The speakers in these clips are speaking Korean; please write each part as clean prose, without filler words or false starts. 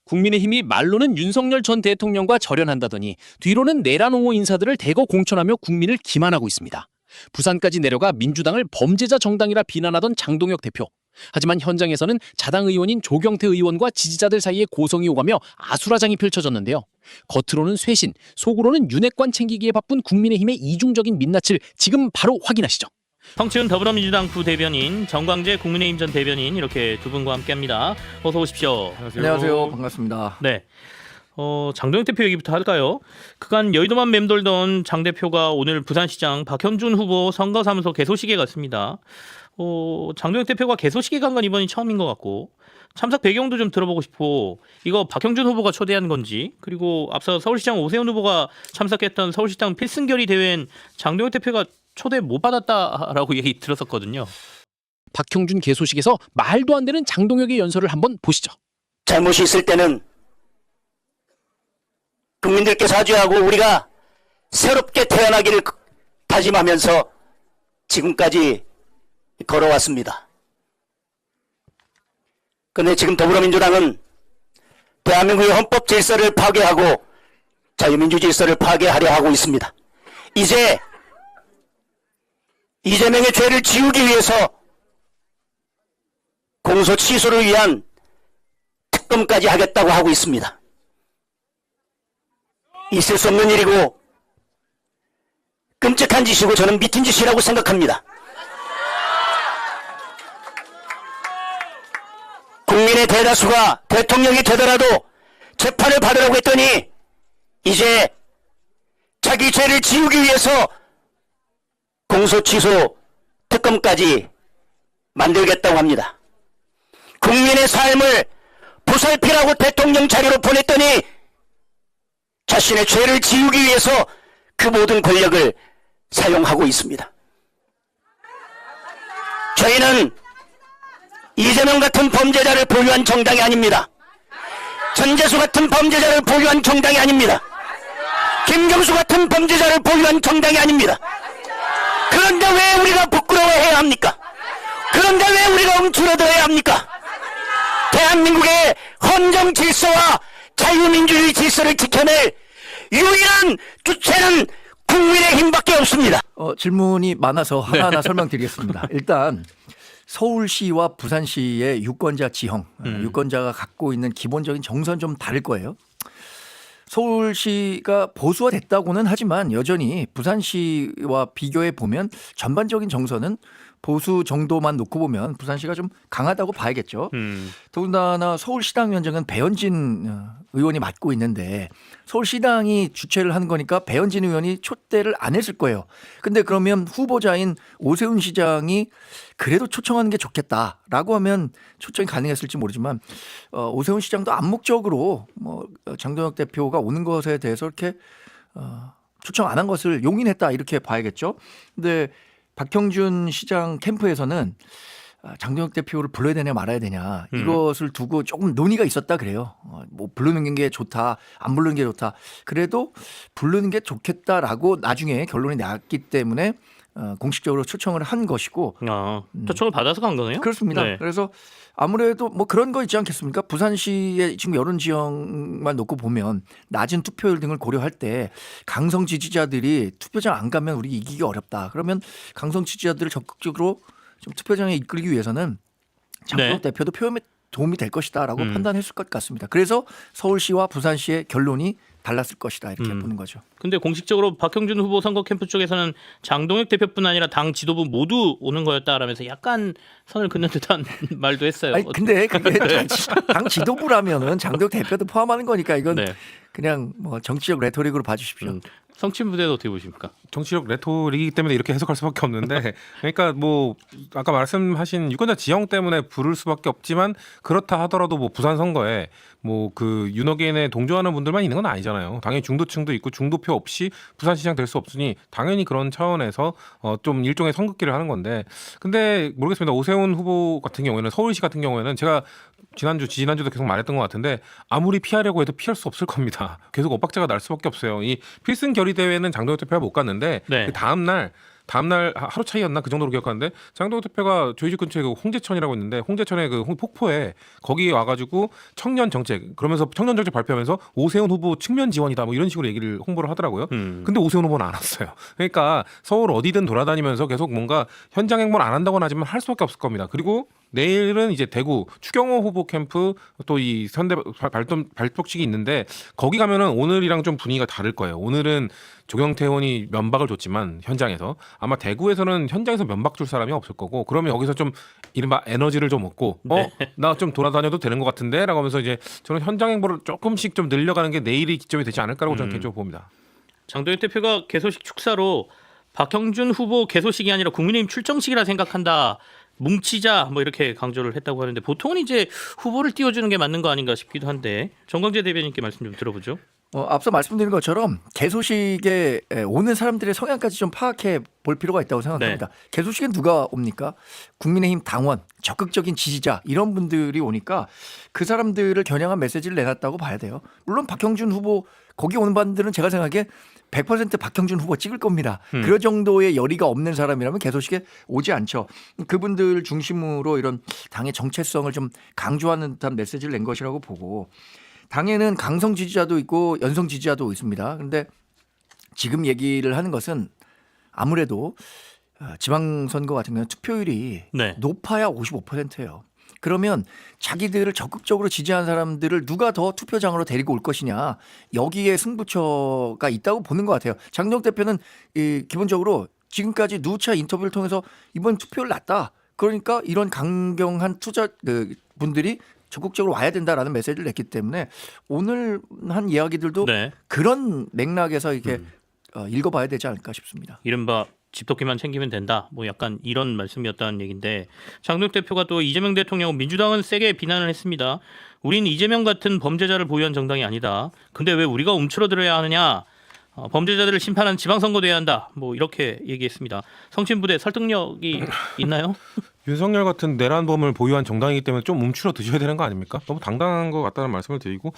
국민의힘이 말로는 윤석열 전 대통령과 절연한다더니 뒤로는 내란 옹호 인사들을 대거 공천하며 국민을 기만하고 있습니다. 부산까지 내려가 민주당을 범죄자 정당이라 비난하던 장동혁 대표. 하지만 현장에서는 자당 의원인 조경태 의원과 지지자들 사이에 고성이 오가며 아수라장이 펼쳐졌는데요. 겉으로는 쇄신, 속으로는 윤핵관 챙기기에 바쁜 국민의힘의 이중적인 민낯을 지금 바로 확인하시죠. 성치훈 더불어민주당 부대변인, 정광재 국민의힘 전 대변인 이렇게 두 분과 함께합니다. 어서 오십시오. 안녕하세요. 반갑습니다. 네. 장동혁 대표 얘기부터 할까요? 그간 여의도만 맴돌던 장 대표가 오늘 부산시장 박형준 후보 선거사무소 개소식에 갔습니다. 장동혁 대표가 개소식에 간 건 이번이 처음인 것 같고 참석 배경도 좀 들어보고 싶고 이거 박형준 후보가 초대한 건지 그리고 앞서 서울시장 오세훈 후보가 참석했던 서울시장 필승결의 대회엔 장동혁 대표가 초대 못 받았다라고 얘기 들었었거든요. 박형준 개소식에서 말도 안 되는 장동혁의 연설을 한번 보시죠. 잘못이 있을 때는 국민들께 사죄하고 우리가 새롭게 태어나기를 다짐하면서 지금까지 걸어왔습니다. 그런데 지금 더불어민주당은 대한민국의 헌법 질서를 파괴하고 자유민주 질서를 파괴하려 하고 있습니다. 이제 이재명의 죄를 지우기 위해서 공소 취소를 위한 특검까지 하겠다고 하고 있습니다. 있을 수 없는 일이고 끔찍한 짓이고 저는 미친 짓이라고 생각합니다. 국민의 대다수가 대통령이 되더라도 재판을 받으라고 했더니 이제 자기 죄를 지우기 위해서 공소 취소 특검까지 만들겠다고 합니다. 국민의 삶을 보살피라고 대통령 자리로 보냈더니 자신의 죄를 지우기 위해서 그 모든 권력을 사용하고 있습니다. 저희는 이재명 같은 범죄자를 보유한 정당이 아닙니다. 전재수 같은 범죄자를 보유한 정당이 아닙니다. 김경수 같은 범죄자를 보유한 정당이 아닙니다. 그런데 왜 우리가 부끄러워해야 합니까? 그런데 왜 우리가 움츠러들어야 합니까? 대한민국의 헌정 질서와 자유민주주의 질서를 지켜낼 유일한 주체는 국민의힘밖에 없습니다. 질문이 많아서 하나하나 설명드리겠습니다. 일단 서울시와 부산시의 유권자 지형, 유권자가 갖고 있는 기본적인 정서는 좀 다를 거예요. 서울시가 보수화 됐다고는 하지만 여전히 부산시와 비교해 보면 전반적인 정서는 보수 정도만 놓고 보면 부산시가 좀 강하다고 봐야겠죠. 더군다나 서울시당위원장은 배현진 의원이 맡고 있는데 서울시당이 주최를 하는 거니까 배현진 의원이 초대를 안 했을 거예요. 근데 그러면 후보자인 오세훈 시장이 그래도 초청하는 게 좋겠다라고 하면 초청이 가능했을지 모르지만 오세훈 시장도 암묵적으로 장동혁 대표가 오는 것에 대해서 이렇게 초청 안 한 것을 용인했다 이렇게 봐야겠죠. 근데 박형준 시장 캠프에서는 장동혁 대표를 불러야 되냐 말아야 되냐 이것을 두고 조금 논의가 있었다 그래요. 뭐 부르는 게 좋다 안 부르는 게 좋다. 그래도 부르는 게 좋겠다라고 나중에 결론이 났기 때문에 공식적으로 초청을 한 것이고 초청을 받아서 간 거네요? 그렇습니다. 네. 그래서 아무래도 뭐 그런 거 있지 않겠습니까? 부산시의 지금 여론 지형만 놓고 보면 낮은 투표율 등을 고려할 때 강성 지지자들이 투표장 안 가면 우리 이기기 어렵다. 그러면 강성 지지자들을 적극적으로 좀 투표장에 이끌기 위해서는 장동혁 대표도 표현에 도움이 될 것이다라고 판단했을 것 같습니다. 그래서 서울시와 부산시의 결론이 달랐을 것이다 이렇게 보는 거죠. 근데 공식적으로 박형준 후보 선거 캠프 쪽에서는 장동혁 대표뿐 아니라 당 지도부 모두 오는 거였다라면서 약간 선을 긋는 듯한 말도 했어요. 아니, 근데 그게 당 지도부라면은 장동혁 대표도 포함하는 거니까 이건 네. 그냥 뭐 정치적 레토릭으로 봐주십시오. 성친 부대도 어떻게 보십니까? 정치적 레토릭이기 때문에 이렇게 해석할 수밖에 없는데 그러니까 뭐 아까 말씀하신 유권자 지형 때문에 부를 수밖에 없지만 그렇다 하더라도 뭐 부산 선거에 뭐 그 윤호개인에 동조하는 분들만 있는 건 아니잖아요. 당연히 중도층도 있고 중도표 없이 부산시장 될 수 없으니 당연히 그런 차원에서 좀 일종의 선긋기를 하는 건데 근데 모르겠습니다. 오세훈 후보 같은 경우에는 서울시 같은 경우에는 제가 지난주도 계속 말했던 것 같은데 아무리 피하려고 해도 피할 수 없을 겁니다. 계속 엇박자가 날 수밖에 없어요. 이 필승 결의 대회는 장동혁 대표가 못 갔는데 네. 그 다음 날 다음날 하루 차이였나 그 정도로 기억하는데 장동혁 대표가 저희 집 근처에 그 홍제천이라고 있는데 홍제천의 그 폭포에 거기 와가지고 청년 정책 그러면서 청년 정책 발표하면서 오세훈 후보 측면 지원이다 뭐 이런 식으로 얘기를 홍보를 하더라고요. 근데 오세훈 후보는 안 왔어요. 그러니까 서울 어디든 돌아다니면서 계속 뭔가 현장 행보를 안 한다고는 하지만 할 수밖에 없을 겁니다. 그리고 내일은 이제 대구 추경호 후보 캠프 또 이 현대 발족식이 있는데 거기 가면은 오늘이랑 좀 분위기가 다를 거예요. 오늘은 조경태 의원이 면박을 줬지만 현장에서 아마 대구에서는 현장에서 면박 줄 사람이 없을 거고 그러면 여기서 좀 이른바 에너지를 좀 얻고 나 좀 돌아다녀도 되는 것 같은데 라고 하면서 이제 저는 현장 행보를 조금씩 좀 늘려가는 게 내일이 기점이 되지 않을까라고 저는 개인적으로 봅니다. 장동혁 대표가 개소식 축사로 박형준 후보 개소식이 아니라 국민의힘 출정식이라 생각한다. 뭉치자 뭐 이렇게 강조를 했다고 하는데 보통은 이제 후보를 띄워주는 게 맞는 거 아닌가 싶기도 한데 정광재 대변인께 말씀 좀 들어보죠. 앞서 말씀드린 것처럼 개소식에 오는 사람들의 성향까지 좀 파악해 볼 필요가 있다고 생각합니다. 개소식엔 누가 옵니까? 국민의힘 당원, 적극적인 지지자 이런 분들이 오니까 그 사람들을 겨냥한 메시지를 내놨다고 봐야 돼요. 물론 박형준 후보 거기 오는 분들은 제가 생각하기에 100% 박형준 후보 찍을 겁니다. 그런 정도의 열의가 없는 사람이라면 개소식에 오지 않죠. 그분들 중심으로 이런 당의 정체성을 좀 강조하는 듯한 메시지를 낸 것이라고 보고 당에는 강성 지지자도 있고 연성 지지자도 있습니다. 그런데 지금 얘기를 하는 것은 아무래도 지방선거 같은 경우는 투표율이 높아야 55%예요. 그러면 자기들을 적극적으로 지지하는 사람들을 누가 더 투표장으로 데리고 올 것이냐 여기에 승부처가 있다고 보는 것 같아요. 장동혁 대표는 기본적으로 지금까지 누차 인터뷰를 통해서 이번 투표율 낮다. 그러니까 이런 강경한 투자 분들이 적극적으로 와야 된다라는 메시지를 냈기 때문에 오늘 한 이야기들도 그런 맥락에서 이렇게 읽어봐야 되지 않을까 싶습니다. 이른바 집토끼만 챙기면 된다. 뭐 약간 이런 말씀이었다는 얘기인데 장동혁 대표가 또 이재명 대통령 민주당은 세게 비난을 했습니다. 우린 이재명 같은 범죄자를 보유한 정당이 아니다. 근데 왜 우리가 움츠러들어야 하느냐. 범죄자들을 심판하는 지방선거 돼야 한다. 뭐 이렇게 얘기했습니다. 성친부대 설득력이 있나요? 윤석열 같은 내란범을 보유한 정당이기 때문에 좀 움츠러 드셔야 되는 거 아닙니까? 너무 당당한 것 같다는 말씀을 드리고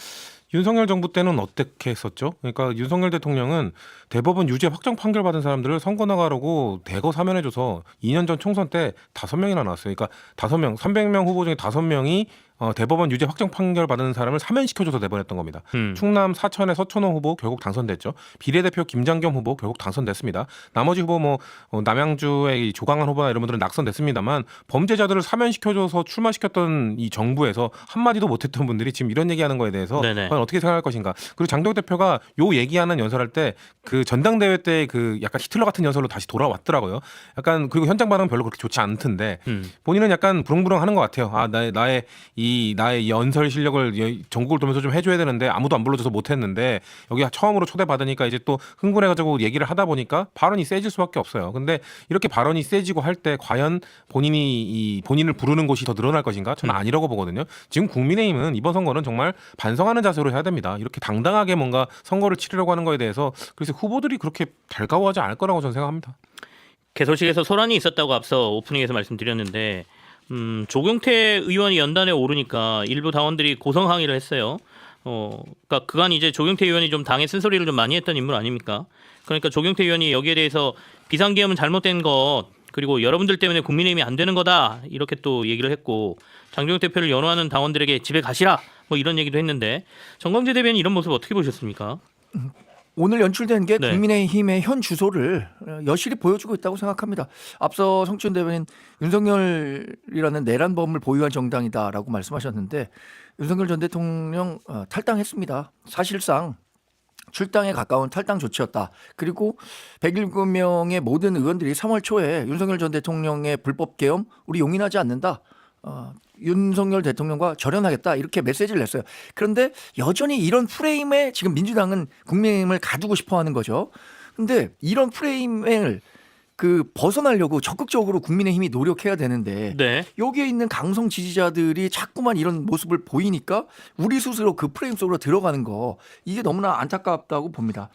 윤석열 정부 때는 어떻게 했었죠? 그러니까 윤석열 대통령은 대법원 유죄 확정 판결 받은 사람들을 선거 나가라고 대거 사면해줘서 2년 전 총선 때 5명이나 나왔어요. 그러니까 5명, 300명 후보 중에 5명이 대법원 유죄 확정 판결 받은 사람을 사면시켜줘서 내보냈던 겁니다. 충남 사천의 서천호 후보 결국 당선됐죠. 비례대표 김장겸 후보 결국 당선됐습니다. 나머지 후보 뭐 남양주의 조강한 후보나 이런 분들은 낙선됐습니다만 범죄자들을 사면시켜줘서 출마시켰던 이 정부에서 한마디도 못했던 분들이 지금 이런 얘기하는 거에 대해서 과연 어떻게 생각할 것인가. 그리고 장동혁 대표가 요 얘기하는 연설할 때 그 전당대회 때 그 약간 히틀러 같은 연설로 다시 돌아왔더라고요. 약간 그리고 현장 반응은 별로 그렇게 좋지 않던데 본인은 약간 부릉부릉하는 것 같아요. 나의 이 연설 실력을 전국을 돌면서 좀 해줘야 되는데 아무도 안 불러줘서 못했는데 여기 처음으로 초대받으니까 이제 또 흥분해가지고 얘기를 하다 보니까 발언이 세질 수밖에 없어요. 근데 이렇게 발언이 세지고 할 때 과연 본인을 부르는 곳이 더 늘어날 것인가? 저는 아니라고 보거든요. 지금 국민의힘은 이번 선거는 정말 반성하는 자세로 해야 됩니다. 이렇게 당당하게 뭔가 선거를 치르려고 하는 거에 대해서 그래서 후보들이 그렇게 달가워하지 않을 거라고 저는 생각합니다. 개소식에서 소란이 있었다고 앞서 오프닝에서 말씀드렸는데 조경태 의원이 연단에 오르니까 일부 당원들이 고성 항의를 했어요. 그러니까 그간 이제 조경태 의원이 좀 당의 쓴소리를 좀 많이 했던 인물 아닙니까? 그러니까 조경태 의원이 여기에 대해서 비상계엄은 잘못된 것 그리고 여러분들 때문에 국민의힘이 안 되는 거다 이렇게 또 얘기를 했고 장동혁 대표를 연호하는 당원들에게 집에 가시라 뭐 이런 얘기도 했는데 정광재 대변인 이런 모습 어떻게 보셨습니까? 오늘 연출된 게 국민의힘의 현 주소를 여실히 보여주고 있다고 생각합니다. 앞서 성춘 대변인 윤석열이라는 내란범을 보유한 정당이다라고 말씀하셨는데 윤석열 전 대통령 탈당했습니다. 사실상 출당에 가까운 탈당 조치였다. 그리고 107명의 모든 의원들이 3월 초에 윤석열 전 대통령의 불법 계엄 우리 용인하지 않는다. 윤석열 대통령과 절연하겠다 이렇게 메시지를 냈어요. 그런데 여전히 이런 프레임에 지금 민주당은 국민의힘을 가두고 싶어하는 거죠. 그런데 이런 프레임을 벗어나려고 적극적으로 국민의힘이 노력해야 되는데 여기에 있는 강성 지지자들이 자꾸만 이런 모습을 보이니까 우리 스스로 그 프레임 속으로 들어가는 거 이게 너무나 안타깝다고 봅니다.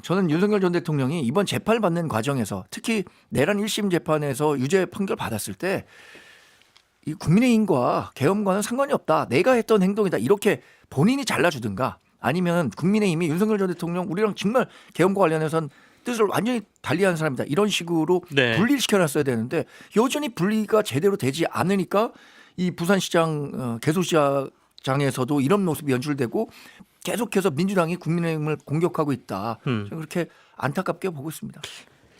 저는 윤석열 전 대통령이 이번 재판을 받는 과정에서 특히 내란 1심 재판에서 유죄 판결 받았을 때 이 국민의힘과 계엄과는 상관이 없다. 내가 했던 행동이다. 이렇게 본인이 잘라주든가 아니면 국민의힘이 윤석열 전 대통령 우리랑 정말 계엄과 관련해서는 뜻을 완전히 달리하는 사람이다. 이런 식으로 네. 분리를 시켜놨어야 되는데 여전히 분리가 제대로 되지 않으니까 이 부산시장 개소시장에서도 이런 모습이 연출되고 계속해서 민주당이 국민의힘을 공격하고 있다. 저는 그렇게 안타깝게 보고 있습니다.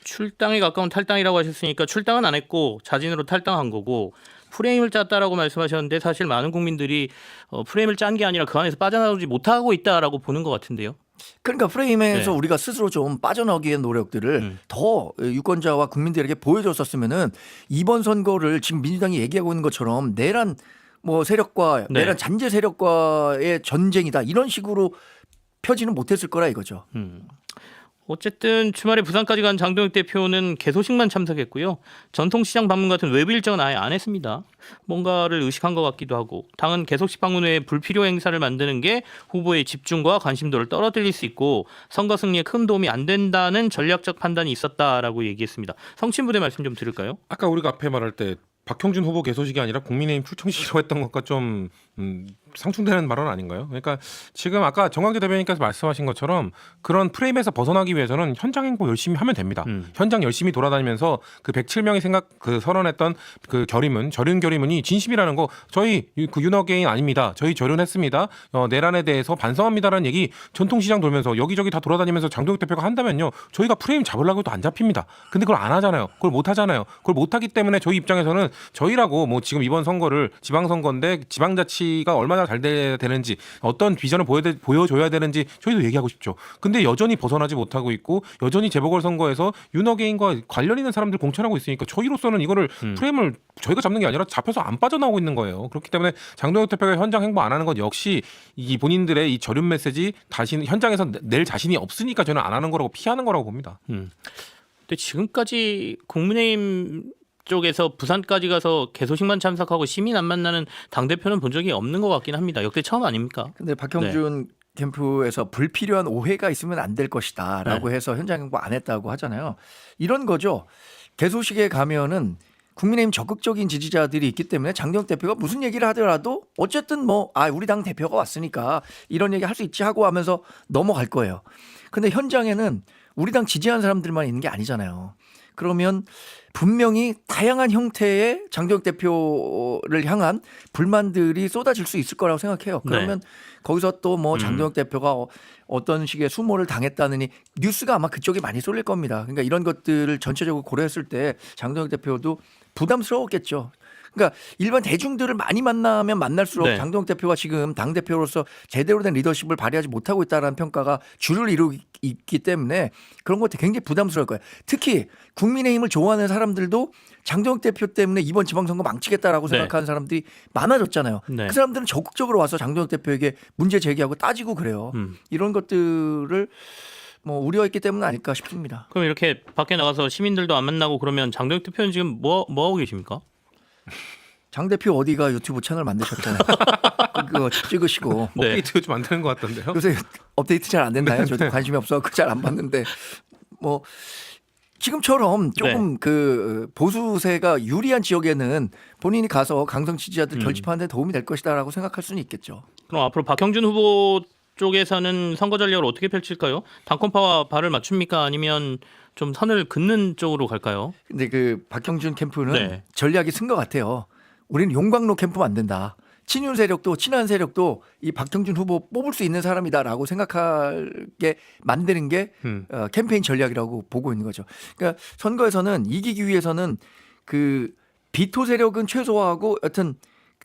출당에 가까운 탈당이라고 하셨으니까 출당은 안 했고 자진으로 탈당한 거고 프레임을 짰다라고 말씀하셨는데 사실 많은 국민들이 프레임을 짠 게 아니라 그 안에서 빠져나오지 못하고 있다라고 보는 것 같은데요. 그러니까 프레임에서 네. 우리가 스스로 좀 빠져나오기 위한 노력들을 더 유권자와 국민들에게 보여줬었으면은 이번 선거를 지금 민주당이 얘기하고 있는 것처럼 내란 뭐 세력과 네. 내란 잔재 세력과의 전쟁이다 이런 식으로 펴지는 못했을 거라 이거죠. 어쨌든 주말에 부산까지 간 장동혁 대표는 개소식만 참석했고요. 전통시장 방문 같은 외부 일정은 아예 안 했습니다. 뭔가를 의식한 것 같기도 하고 당은 개소식 방문 외에 불필요 행사를 만드는 게 후보의 집중과 관심도를 떨어뜨릴 수 있고 선거 승리에 큰 도움이 안 된다는 전략적 판단이 있었다라고 얘기했습니다. 성친부대 말씀 좀 들을까요? 아까 우리가 앞에 말할 때 박형준 후보 개소식이 아니라 국민의힘 출정식이라고 했던 것과 좀 상충되는 발언 아닌가요? 그러니까 지금 아까 정광재 대변인께서 말씀하신 것처럼 그런 프레임에서 벗어나기 위해서는 현장 행보 열심히 하면 됩니다. 현장 열심히 돌아다니면서 그 107명이 선언했던 그 절윤 결의문이 진심이라는 거 저희 그 윤어게인 아닙니다. 저희 절윤했습니다. 내란에 대해서 반성합니다라는 얘기 전통시장 돌면서 여기저기 다 돌아다니면서 장동혁 대표가 한다면요. 저희가 프레임 잡으려고 해도 안 잡힙니다. 근데 그걸 안 하잖아요. 그걸 못 하잖아요. 그걸 못 하기 때문에 저희 입장에서는 저희라고 뭐 지금 이번 선거를 지방선거인데 지방자치가 얼마나 잘 돼야 되는지 어떤 비전을 보여줘야 되는지 저희도 얘기하고 싶죠. 근데 여전히 벗어나지 못하고 있고 여전히 재보궐선거에서 윤어게인과 관련 있는 사람들 공천하고 있으니까 저희로서는 이거를 프레임을 저희가 잡는 게 아니라 잡혀서 안 빠져나오고 있는 거예요. 그렇기 때문에 장동혁 대표가 현장 행보 안 하는 것 역시 이 본인들의 이 절윤 메시지 다시 현장에서 낼 자신이 없으니까 저는 안 하는 거라고 피하는 거라고 봅니다. 근데 지금까지 국민의힘 쪽에서 부산까지 가서 개소식만 참석하고 시민 안 만나는 당대표는 본 적이 없는 것 같긴 합니다. 역대 처음 아닙니까? 근데 박형준 캠프에서 불필요한 오해가 있으면 안 될 것이다라고 해서 현장 행보 안 했다고 하잖아요. 이런 거죠. 개소식에 가면은 국민의힘 적극적인 지지자들이 있기 때문에 장동혁 대표가 무슨 얘기를 하더라도 어쨌든 우리 당 대표가 왔으니까 이런 얘기 할 수 있지 하고 하면서 넘어갈 거예요. 근데 현장에는 우리 당 지지하는 사람들만 있는 게 아니잖아요. 그러면 분명히 다양한 형태의 장동혁 대표를 향한 불만들이 쏟아질 수 있을 거라고 생각해요. 그러면 거기서 또 뭐 장동혁 대표가 어떤 식의 수모를 당했다느니 뉴스가 아마 그쪽에 많이 쏠릴 겁니다. 그러니까 이런 것들을 전체적으로 고려했을 때 장동혁 대표도 부담스러웠겠죠. 그러니까 일반 대중들을 많이 만나면 만날수록 장동혁 대표가 지금 당대표로서 제대로 된 리더십을 발휘하지 못하고 있다는 평가가 줄을 이루고 있기 때문에 그런 것도 굉장히 부담스러울 거예요. 특히 국민의힘을 좋아하는 사람들도 장동혁 대표 때문에 이번 지방선거 망치겠다라고 생각하는 사람들이 많아졌잖아요. 그 사람들은 적극적으로 와서 장동혁 대표에게 문제 제기하고 따지고 그래요. 이런 것들을 우려했기 때문 아닐까 싶습니다. 그럼 이렇게 밖에 나가서 시민들도 안 만나고 그러면 장동혁 대표는 지금 뭐 하고 계십니까? 장 대표 어디가 유튜브 채널 만드셨잖아요. 그거 찍으시고 업데이트 요즘 안 되는 것 같던데요. 요새 업데이트 잘 안 됐나요? 저도 관심이 없어서 잘 안 봤는데 지금처럼 조금 그 보수세가 유리한 지역에는 본인이 가서 강성 지지자들 결집하는 데 도움이 될 것이다라고 생각할 수는 있겠죠. 그럼 앞으로 박형준 후보 쪽에서는 선거 전략을 어떻게 펼칠까요? 당권파와 발을 맞춥니까? 아니면 좀 선을 긋는 쪽으로 갈까요? 근데 그 박형준 캠프는 전략이 쓴 것 같아요. 우리는 용광로 캠프 만든다. 친윤 세력도 친한 세력도 이 박형준 후보 뽑을 수 있는 사람이다라고 생각하게 만드는 게 캠페인 전략이라고 보고 있는 거죠. 그러니까 선거에서는 이기기 위해서는 그 비토 세력은 최소화하고 여튼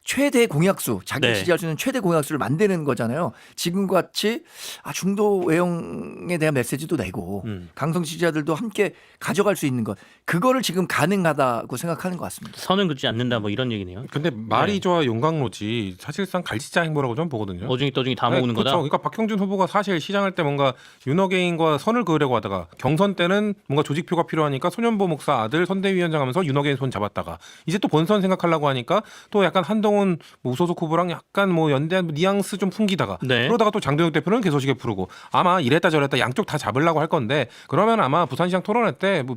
최대 공약수, 자기 지지할 수 있는 최대 공약수를 만드는 거잖아요. 지금과 같이 중도 외형에 대한 메시지도 내고 강성 지지자들도 함께 가져갈 수 있는 것. 그거를 지금 가능하다고 생각하는 것 같습니다. 선은 긋지 않는다 뭐 이런 얘기네요. 근데 말이 좋아 용광로지 사실상 갈치자 행보라고 좀 보거든요. 어중이 떠중이 다 모으는 거다. 그러니까 박형준 후보가 사실 시장할 때 뭔가 윤어게인과 선을 그으려고 하다가 경선 때는 뭔가 조직표가 필요하니까 소년보 목사 아들 선대위원장 하면서 윤어게인 손 잡았다가 이제 또 본선 생각하려고 하니까 또 약간 한동훈 한동훈 무소속 후보랑 약간 뭐 연대한 뉘앙스 좀 풍기다가 네. 그러다가 또 장동혁 대표는 개소식에 부르고 아마 이랬다 저랬다 양쪽 다 잡으려고 할 건데 그러면 아마 부산시장 토론회 때 뭐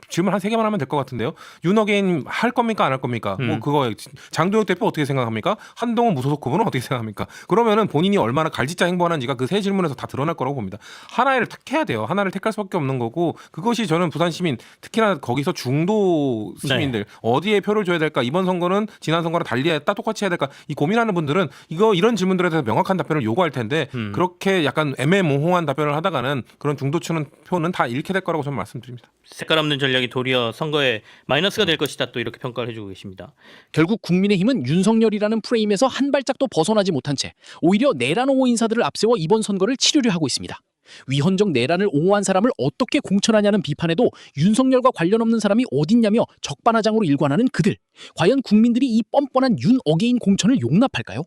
질문 한 3개만 하면 될 것 같은데요. 윤어게인 할 겁니까 안 할 겁니까? 뭐 그거 장동혁 대표 어떻게 생각합니까? 한동훈 무소속 후보는 어떻게 생각합니까? 그러면은 본인이 얼마나 갈짓자 행보하는지가 그 세 질문에서 다 드러날 거라고 봅니다. 하나를 택해야 돼요. 하나를 택할 수밖에 없는 거고 그것이 저는 부산 시민 특히나 거기서 중도 시민들 어디에 표를 줘야 될까? 이번 선거는 지난 선거랑 달리했다 똑같이 해야 될까? 이 고민하는 분들은 이런 질문들에 대해서 명확한 답변을 요구할 텐데 그렇게 약간 애매모호한 답변을 하다가는 그런 중도층은 표는 다 잃게 될 거라고 저는 말씀드립니다. 색깔 없는 전략이 도리어 선거에 마이너스가 될 것이다 또 이렇게 평가를 해주고 계십니다. 결국 국민의힘은 윤석열이라는 프레임에서 한 발짝도 벗어나지 못한 채 오히려 내란 옹호 인사들을 앞세워 이번 선거를 치르려 하고 있습니다. 위헌적 내란을 옹호한 사람을 어떻게 공천하냐는 비판에도 윤석열과 관련 없는 사람이 어딨냐며 적반하장으로 일관하는 그들. 과연 국민들이 이 뻔뻔한 윤 어게인 공천을 용납할까요?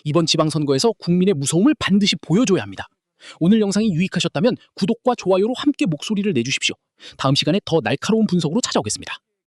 이번 지방선거에서 국민의 무서움을 반드시 보여줘야 합니다. 오늘 영상이 유익하셨다면 구독과 좋아요로 함께 목소리를 내주십시오. 다음 시간에 더 날카로운 분석으로 찾아오겠습니다.